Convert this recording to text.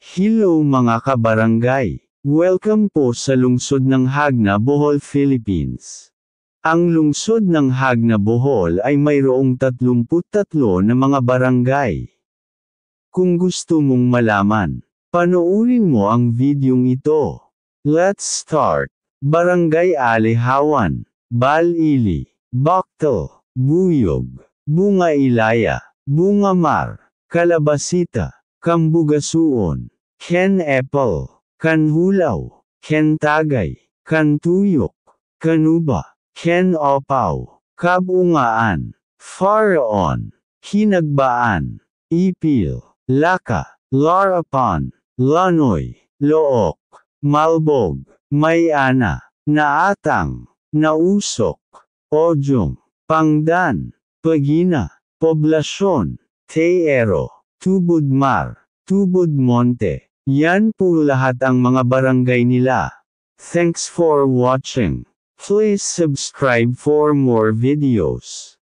Hello mga kabarangay! Welcome po sa lungsod ng Hagna, Bohol, Philippines. Ang lungsod ng Hagna, Bohol ay mayroong 33 na mga barangay. Kung gusto mong malaman, panoorin mo ang videong ito. Let's start! Barangay Alihawan, Balili, Bactal, Buyog, Bunga Ilaya, Bunga Mar, Calabasita, Cambugasuon, Ken Apple, Kanhulaw, Ken Tagay, Kantuyok, Kanuba, Ken Opaw, Kabungaan, Faraon, Hinagbaan, Ipil, Laka, Larapan, Lanoy, Look, Malbog, Mayana, Naatang, Nausok, Ojong, Pangdan, Pagina, Poblasyon, Teero, Tubod-Mar, Tubod-Monte. Yan po lahat ang mga barangay nila. Thanks for watching. Please subscribe for more videos.